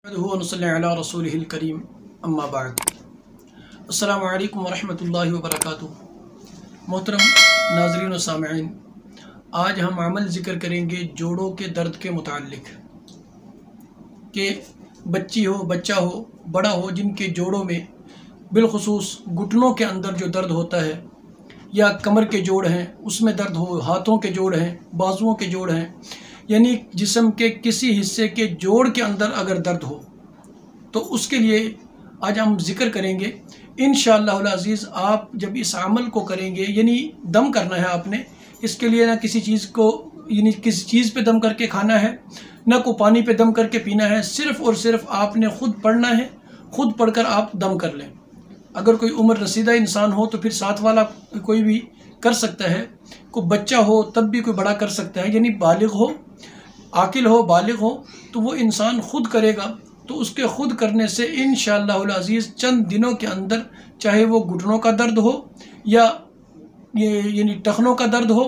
रसूलिल करीम अम्मा बाद। अस्सलामु अलैकुम वरहमतुल्लाहि वबरकातुहू। मोहतरम नाज़रीन व सामिईन, आज हम अमल ज़िक्र करेंगे जोड़ों के दर्द के मुताल्लिक़ कि बच्ची हो, बच्चा हो, बड़ा हो, जिनके जोड़ों में बिलखुसूस घुटनों के अंदर जो दर्द होता है या कमर के जोड़ हैं उसमें दर्द हो, हाथों के जोड़ हैं, बाजुओं के जोड़ हैं, यानी जिस्म के किसी हिस्से के जोड़ के अंदर अगर दर्द हो तो उसके लिए आज हम जिक्र करेंगे इंशाअल्लाह अज़ीज़। आप जब इस अमल को करेंगे, यानी दम करना है आपने, इसके लिए ना किसी चीज़ को यानी किसी चीज़ पे दम करके खाना है, ना को पानी पे दम करके पीना है, सिर्फ़ और सिर्फ आपने ख़ुद पढ़ना है, ख़ुद पढ़कर आप दम कर लें। अगर कोई उम्र रसीदा इंसान हो तो फिर साथ वाला कोई भी कर सकता है, कोई बच्चा हो तब भी कोई बड़ा कर सकता है, यानी बालिग हो, आकिल हो, बालिग हो तो वो इंसान ख़ुद करेगा। तो उसके ख़ुद करने से इंशाअल्लाह अज़ीज़ चंद दिनों के अंदर, चाहे वो घुटनों का दर्द हो या ये यानी टखनों का दर्द हो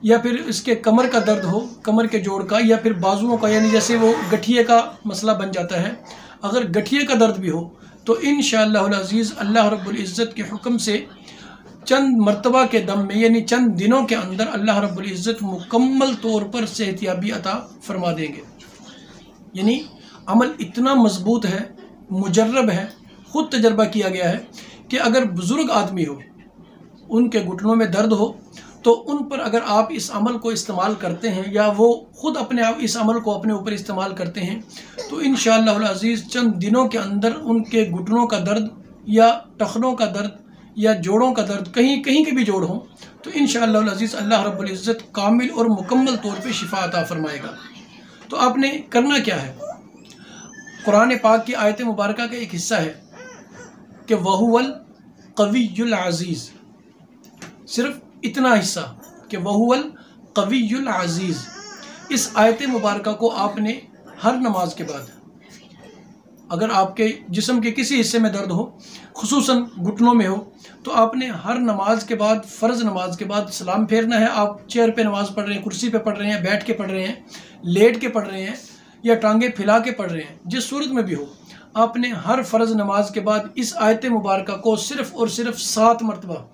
या फिर इसके कमर का दर्द हो, कमर के जोड़ का, या फिर बाजुओं का, यानी जैसे वो गठिए का मसला बन जाता है, अगर गठिए का दर्द भी हो तो इंशाअल्लाह अज़ीज़ अल्लाह रब्बुल इज़्ज़त के हुक्म से चंद मरतबा के दम में, यानी चंद दिनों के अंदर अल्लाह रब्बुल इज़्ज़त मुकम्मल तौर पर सेहतियाबी अता फरमा देंगे। यानी अमल इतना मजबूत है, मुजर्रब है, ख़ुद तजर्बा किया गया है कि अगर बुज़ुर्ग आदमी हो, उनके घुटनों में दर्द हो तो उन पर अगर आप इस अमल को इस्तेमाल करते हैं या वो ख़ुद अपने आप इस अमल को अपने ऊपर इस्तेमाल करते हैं तो इंशाअल्लाह अज़ीज़ चंद दिनों के अंदर उनके घुटनों का दर्द या टखनों का दर्द या जोड़ों का दर्द, कहीं कहीं के भी जोड़ हों, तो इंशाअल्लाह अज़ीज़ अल्लाह रब्बुल इज़्ज़त कामिल और मुकम्मल तौर पे शिफा अता फरमाएगा। तो आपने करना क्या है, कुरान पाक की आयत मुबारका का एक हिस्सा है कि वहुवल क़वियुल अज़ीज़, सिर्फ इतना हिस्सा कि वहुवल क़वियुल अज़ीज़, इस आयत मुबारका को आपने हर नमाज के बाद, अगर आपके जिस्म के किसी हिस्से में दर्द हो, खुसूसन घुटनों में हो, तो आपने हर नमाज के बाद, फ़र्ज़ नमाज के बाद सलाम फेरना है। आप चेयर पे नमाज़ पढ़ रहे हैं, कुर्सी पे पढ़ रहे हैं, बैठ के पढ़ रहे हैं, लेट के पढ़ रहे हैं या टांगे फैला के पढ़ रहे हैं, जिस सूरत में भी हो, आपने हर फ़र्ज़ नमाज के बाद इस आयत मुबारका को सिर्फ़ और सिर्फ 7 मरतबा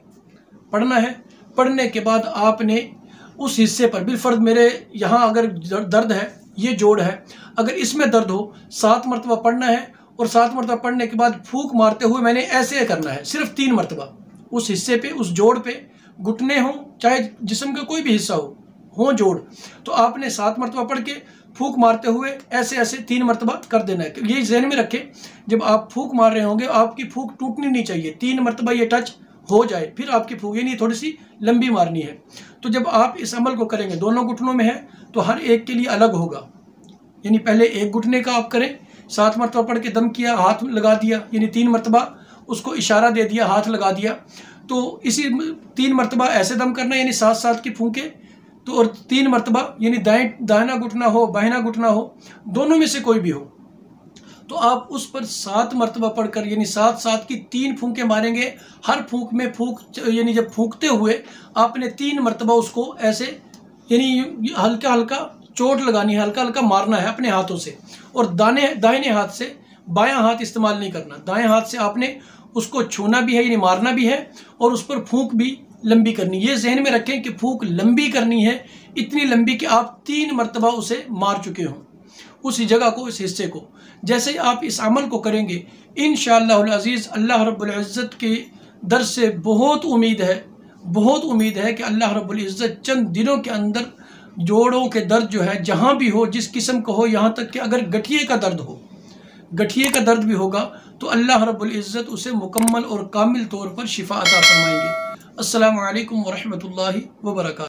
पढ़ना है। पढ़ने के बाद आपने उस हिस्से पर बिलफ़र्ज़, मेरे यहाँ अगर दर्द है, ये जोड़ है, अगर इसमें दर्द हो, 7 मरतबा पढ़ना है और 7 मरतबा पढ़ने के बाद फूंक मारते हुए मैंने ऐसे करना है, सिर्फ 3 मरतबा उस हिस्से पे, उस जोड़ पे, घुटने हों चाहे जिस्म का कोई भी हिस्सा हो जोड़, तो आपने 7 मरतबा पढ़ के फूंक मारते हुए ऐसे ऐसे 3 मरतबा कर देना है। ये ज़हन में रखें, जब आप फूंक मार रहे होंगे आपकी फूंक टूटनी नहीं चाहिए, 3 मरतबा ये टच हो जाए फिर आपकी फूंक, यानी थोड़ी सी लंबी मारनी है। तो जब आप इस अमल को करेंगे, दोनों घुटनों में है तो हर एक के लिए अलग होगा, यानी पहले एक घुटने का आप करें, 7 मरतबा पढ़ के दम किया, हाथ लगा दिया, यानी 3 मरतबा उसको इशारा दे दिया, हाथ लगा दिया, तो इसी 3 मरतबा ऐसे दम करना, यानी 7-7 की फूंके, तो और 3 मरतबा, यानी दाहिना घुटना हो, बाहिना घुटना हो, दोनों में से कोई भी हो, तो आप उस पर 7 मरतबा पढ़कर, यानी 7-7 की 3 फूंके मारेंगे। हर फूंक में यानी जब फूंकते हुए आपने 3 मरतबा उसको ऐसे, यानी हल्का हल्का चोट लगानी है, हल्का हल्का मारना है अपने हाथों से, और दाहिने हाथ से, बायां हाथ इस्तेमाल नहीं करना, दाएं हाथ से आपने उसको छूना भी है, यानी मारना भी है, और उस पर फूंक भी लंबी करनी। ये जहन में रखें कि फूंक लंबी करनी है, इतनी लंबी कि आप 3 मरतबा उसे मार चुके हों, उस जगह को, इस हिस्से को। जैसे ही आप इस अमल को करेंगे इंशाअल्लाह अज़ीज़ अल्लाह रब्बुल इज़्ज़त के दर से बहुत उम्मीद है कि अल्लाह रब्बुल इज़्ज़त चंद दिनों के अंदर जोड़ों के दर्द जो है, जहाँ भी हो, जिस किस्म का हो, यहाँ तक कि अगर गठिए का दर्द हो, गठिए का दर्द भी होगा तो अल्लाह रब्बुल इज़्ज़त उसे मुकम्मल और कामिल तौर पर शिफा अता फरमाएंगे। अस्सलामु अलैकुम वरहमतुल्लाहि वबरकातुहू।